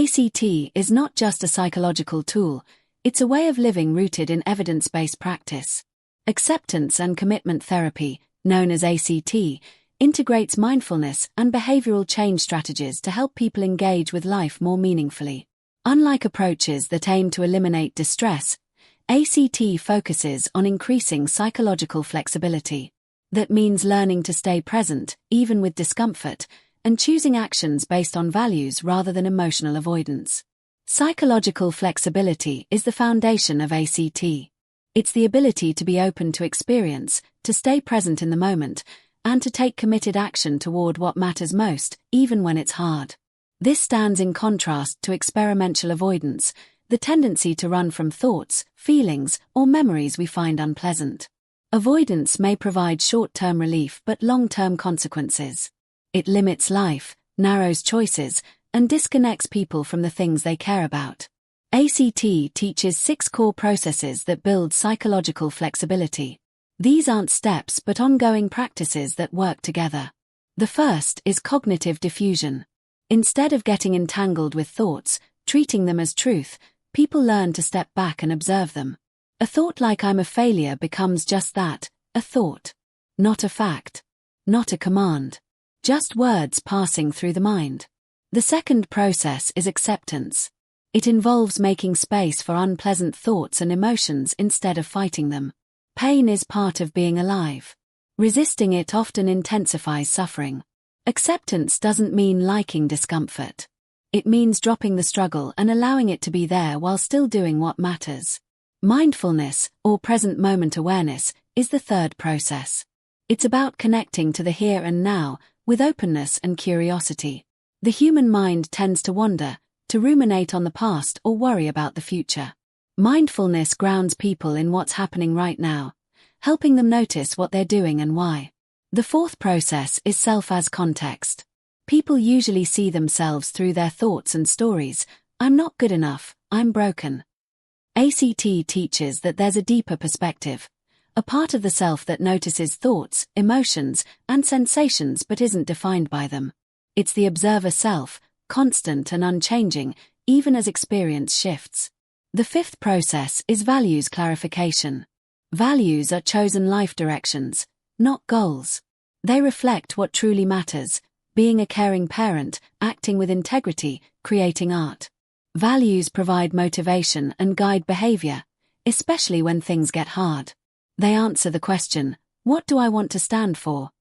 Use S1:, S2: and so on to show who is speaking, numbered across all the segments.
S1: ACT is not just a psychological tool, it's a way of living rooted in evidence-based practice. Acceptance and commitment therapy, known as ACT, integrates mindfulness and behavioral change strategies to help people engage with life more meaningfully. Unlike approaches that aim to eliminate distress, ACT focuses on increasing psychological flexibility. That means learning to stay present, even with discomfort, and choosing actions based on values rather than emotional avoidance. Psychological flexibility is the foundation of ACT. It's the ability to be open to experience, to stay present in the moment, and to take committed action toward what matters most, even when it's hard. This stands in contrast to experimental avoidance, the tendency to run from thoughts, feelings, or memories we find unpleasant. Avoidance may provide short-term relief but long-term consequences. It limits life, narrows choices, and disconnects people from the things they care about. ACT teaches 6 core processes that build psychological flexibility. These aren't steps but ongoing practices that work together. The first is cognitive diffusion. Instead of getting entangled with thoughts, treating them as truth, people learn to step back and observe them. A thought like "I'm a failure" becomes just that, a thought. Not a fact. Not a command. Just words passing through the mind. The second process is acceptance. It involves making space for unpleasant thoughts and emotions instead of fighting them. Pain is part of being alive. Resisting it often intensifies suffering. Acceptance doesn't mean liking discomfort. It means dropping the struggle and allowing it to be there while still doing what matters. Mindfulness, or present moment awareness, is the third process. It's about connecting to the here and now, with openness and curiosity. The human mind tends to wander, to ruminate on the past or worry about the future. Mindfulness grounds people in what's happening right now, helping them notice what they're doing and why. The fourth process is self as context. People usually see themselves through their thoughts and stories. "I'm not good enough, I'm broken." ACT teaches that there's a deeper perspective, a part of the self that notices thoughts, emotions, and sensations but isn't defined by them. It's the observer self, constant and unchanging, even as experience shifts. The fifth process is values clarification. Values are chosen life directions, not goals. They reflect what truly matters: being a caring parent, acting with integrity, creating art. Values provide motivation and guide behavior, especially when things get hard. They answer the question, what do I want to stand for?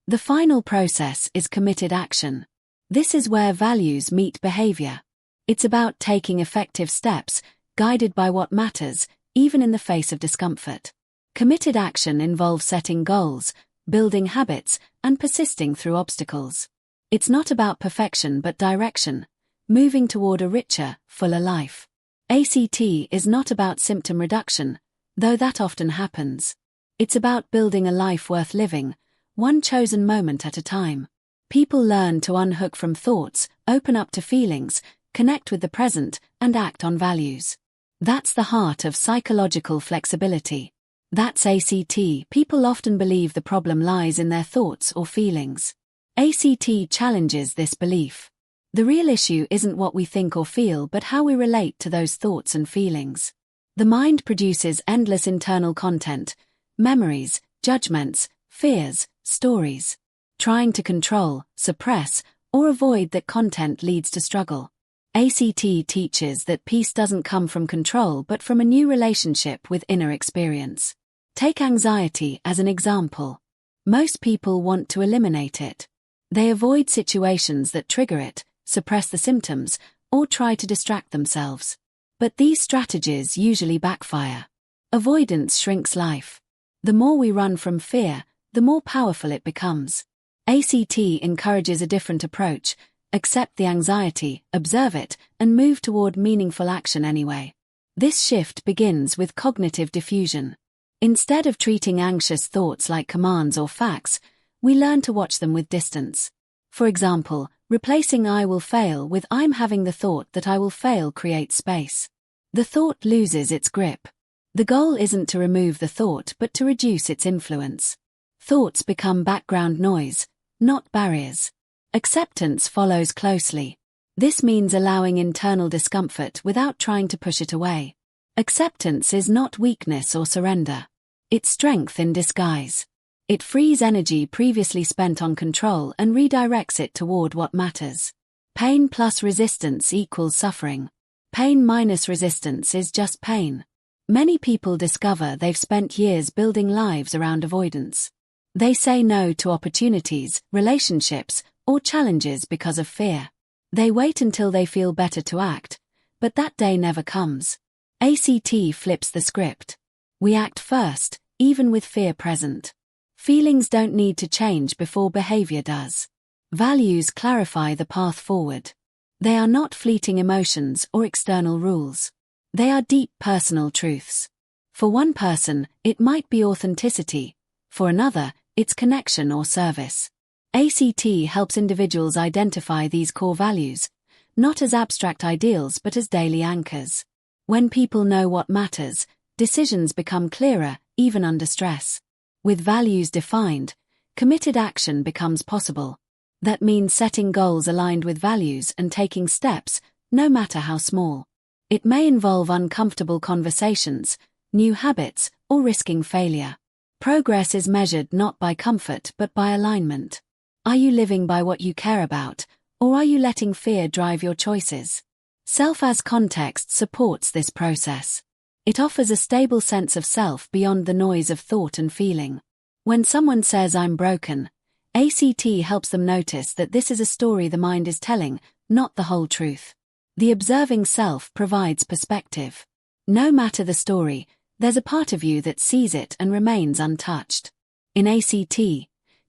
S1: The final process is committed action. This is where values meet behavior. It's about taking effective steps, guided by what matters, even in the face of discomfort. Committed action involves setting goals, building habits, and persisting through obstacles. It's not about perfection but direction, moving toward a richer, fuller life. ACT is not about symptom reduction, though that often happens. It's about building a life worth living, one chosen moment at a time. People learn to unhook from thoughts, open up to feelings, connect with the present, and act on values. That's the heart of psychological flexibility. That's ACT. People often believe the problem lies in their thoughts or feelings. ACT challenges this belief. The real issue isn't what we think or feel but how we relate to those thoughts and feelings. The mind produces endless internal content, memories, judgments, fears, stories. Trying to control, suppress, or avoid that content leads to struggle. ACT teaches that peace doesn't come from control but from a new relationship with inner experience. Take anxiety as an example. Most people want to eliminate it. They avoid situations that trigger it, suppress the symptoms, or try to distract themselves. But these strategies usually backfire. Avoidance shrinks life. The more we run from fear, the more powerful it becomes. ACT encourages a different approach: accept the anxiety, observe it, and move toward meaningful action anyway. This shift begins with cognitive diffusion. Instead of treating anxious thoughts like commands or facts, we learn to watch them with distance. For example, replacing "I will fail" with "I'm having the thought that I will fail" creates space. The thought loses its grip. The goal isn't to remove the thought but to reduce its influence. Thoughts become background noise, not barriers. Acceptance follows closely. This means allowing internal discomfort without trying to push it away. Acceptance is not weakness or surrender. It's strength in disguise. It frees energy previously spent on control and redirects it toward what matters. Pain plus resistance equals suffering. Pain minus resistance is just pain. Many people discover they've spent years building lives around avoidance. They say no to opportunities, relationships, or challenges because of fear. They wait until they feel better to act, but that day never comes. ACT flips the script. We act first, even with fear present. Feelings don't need to change before behavior does. Values clarify the path forward. They are not fleeting emotions or external rules. They are deep personal truths. For one person, it might be authenticity. For another, it's connection or service. ACT helps individuals identify these core values, not as abstract ideals but as daily anchors. When people know what matters, decisions become clearer, even under stress. With values defined, committed action becomes possible. That means setting goals aligned with values and taking steps, no matter how small. It may involve uncomfortable conversations, new habits, or risking failure. Progress is measured not by comfort but by alignment. Are you living by what you care about, or are you letting fear drive your choices? Self as context supports this process. It offers a stable sense of self beyond the noise of thought and feeling. When someone says I'm broken, ACT helps them notice that this is a story the mind is telling, not the whole truth. The observing self provides perspective. No matter the story, there's a part of you that sees it and remains untouched. In ACT,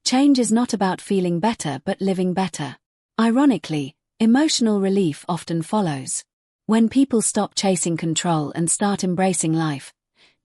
S1: change is not about feeling better but living better. Ironically, emotional relief often follows. When people stop chasing control and start embracing life,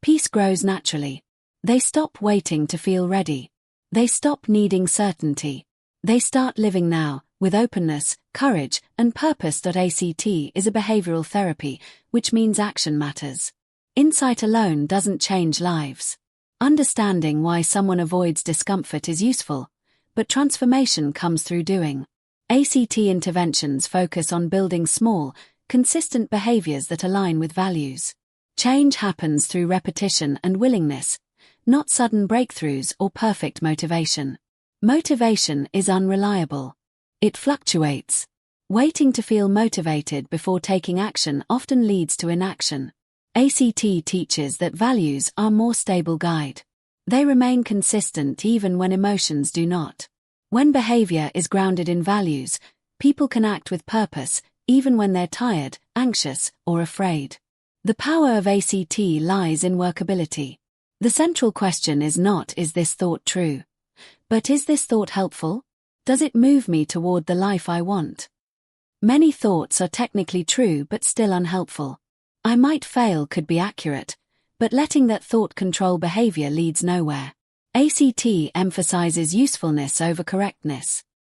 S1: peace grows naturally. They stop waiting to feel ready. They stop needing certainty. They start living now, with openness, courage, and purpose. ACT is a behavioral therapy, which means action matters. Insight alone doesn't change lives. Understanding why someone avoids discomfort is useful, but transformation comes through doing. ACT interventions focus on building small, consistent behaviors that align with values. Change happens through repetition and willingness, not sudden breakthroughs or perfect motivation. Motivation is unreliable. It fluctuates. Waiting to feel motivated before taking action often leads to inaction. ACT teaches that values are a more stable guide. They remain consistent even when emotions do not. When behavior is grounded in values, people can act with purpose, even when they're tired, anxious, or afraid. The power of ACT lies in workability. The central question is not, is this thought true? But is this thought helpful? Does it move me toward the life I want? Many thoughts are technically true but still unhelpful. I might fail could be accurate, but letting that thought control behavior leads nowhere. ACT emphasizes usefulness over correctness.